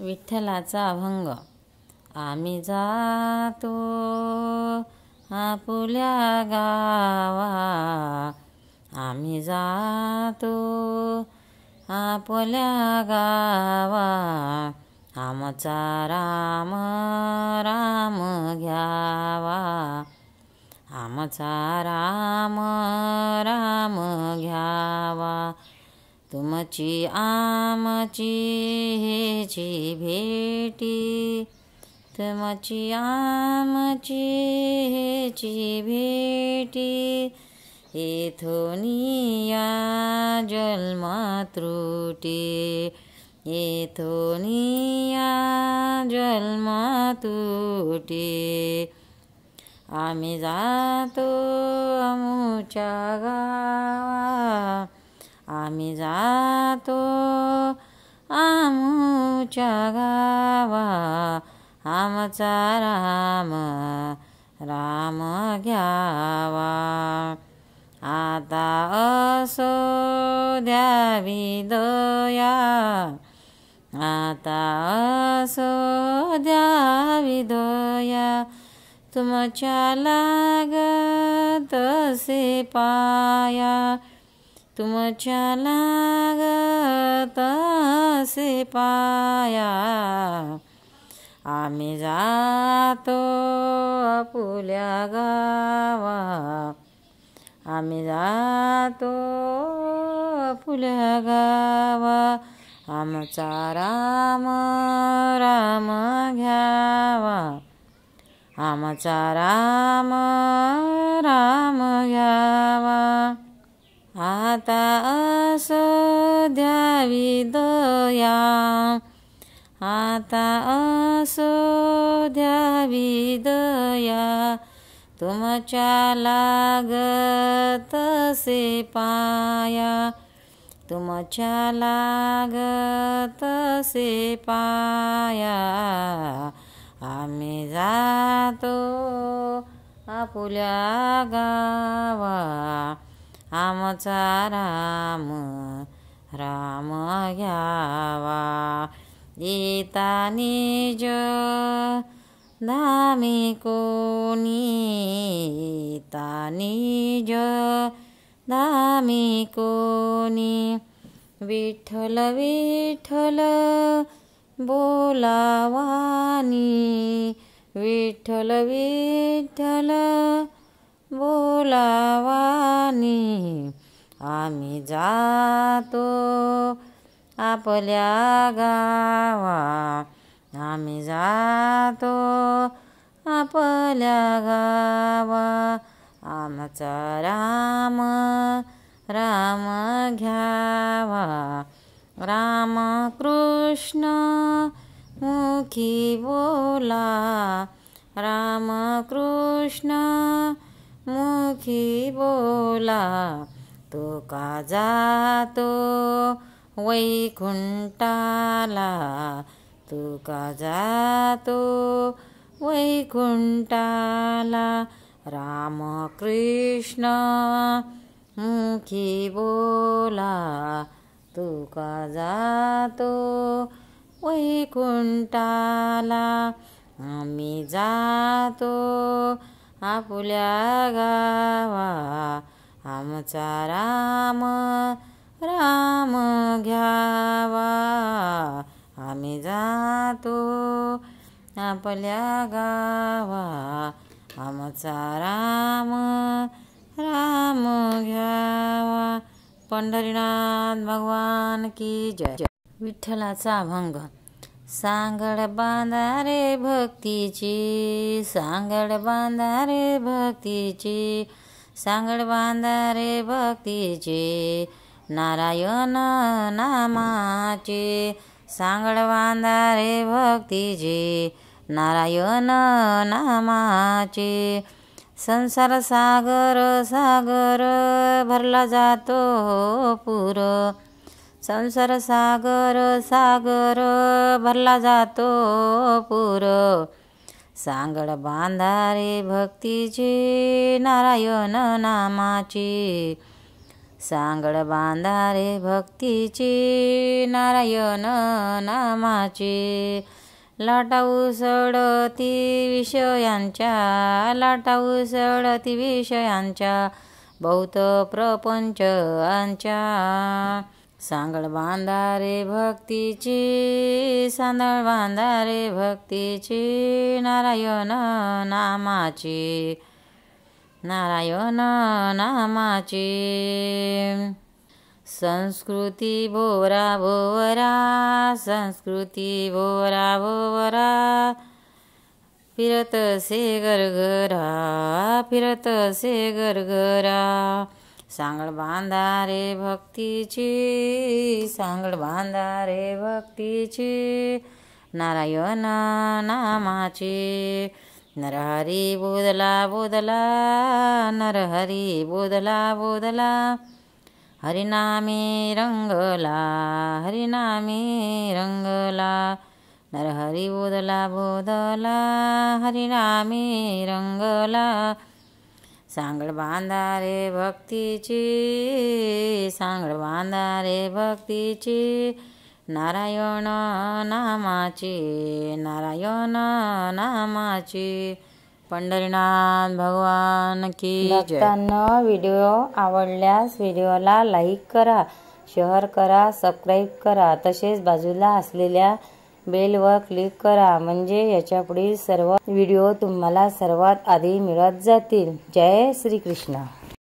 विठ्ठलाचा अभंग. आम्ही जातो आपुल्या गावा, आम्ही जातो आपुल्या गावा, आमचा राम राम घ्यावा, आमचा राम राम घ्यावा. तुमची आमची हेची भेटी, तुमची आमची हेची भेटी, येथोनिया जन्म त्रुटी, येथोनिया जन्म त्रुटी. आम्ही जातो आमुच्या गावा, आम्ही जातो आमुच्या गावा, आमचा राम राम घ्यावा. आता असो द्यावी दया, आता असो द्यावी दया, तुमच्या लागत असे पाया, तुमच्या लागत असे पाया. आम्ही जातो आपुल्या गावा, आम्ही जातो आपुल्या गावा, आमचा राम राम घ्यावा, आमचा राम राम घ्यावा. आता असो द्यावी दया, आता असो द्यावी दया, तुमच्या लागत असे पाया, तुमच्या लागत असे पाया. आम्ही जातो आपुल्या गावा, आमचा राम राम घ्यावा. येता निज धामी कोणी, येता निज धामी कोणी, विठ्ठल विठ्ठल बोलावानी, विठ्ठल विठ्ठल बोलावानी. आम्ही जातो आपल्या गावा, आम्ही जातो आपल्या गावा, आमचा राम राम घ्यावा. राम कृष्ण मुखी बोला, राम कृष्ण मुखी बोला, तो का जातो वैकुंठाला, तो का जातो वैकुंठाला. राम कृष्ण मुखी बोला, तो का जातो वैकुंठाला. आम्ही जातो आपुल्या गावा, आमचा राम राम घ्यावा, आम्ही जातो आपल्या गावा, आमचा राम राम घ्यावा. पंढरीनाथ भगवान की जय. विठ्ठलाचा अभंग. सांगड बांधा रे भक्तीची, सांगड बांधा रे भक्तीची, सांगड बांधा रे भक्तीची, नारायण नामाचे, सांगड बांधा रे भक्तीची, नारायण नामाचे. संसार सागर सागर भरला जातो पुर, संसार सागर सागर भरला जातो पुर. सांगड बांधा रे भक्तीची, नारायण नामाची, सांगड बांधारे भक्तीची नारायण नामाची लाटा उसळती विषयांच्या लाटा उसळती विषयांच्या बहुत प्रपंचांच्या सांगड बांधारे भक्तीची सांगड बांधारे भक्तीची नारायण नामाची नारायण नामाची संस्कृती भोवरा भोवरा संस्कृती भोवरा भोवरा फिरतसे गरगरा फिरतसे गरगरा सांगड बांधारे भक्तीची सांगड बांधारे भक्तीची नारायण नामाची नरहरी बोधला बोधला नरहरी बोधला बोधला हरिनामी रंगला हरिनामी रंगला नरहरी बोधला बोधला हरिनामी रंगला सांगड बांधारे भक्तीची सांगड बांधारे भक्तीची नारायण नामाची नारायण नामाची पंढरीनाथ भगवान की जय। भक्तांनो, व्हिडिओ आवडल्यास व्हिडिओला लाईक करा, शेअर करा, सबस्क्राईब करा, तसेच बाजूला असलेल्या बेलवर क्लिक करा, म्हणजे याच्या पुढील सर्व व्हिडिओ तुम्हाला सर्वात आधी मिळत जातील। जय श्री कृष्ण।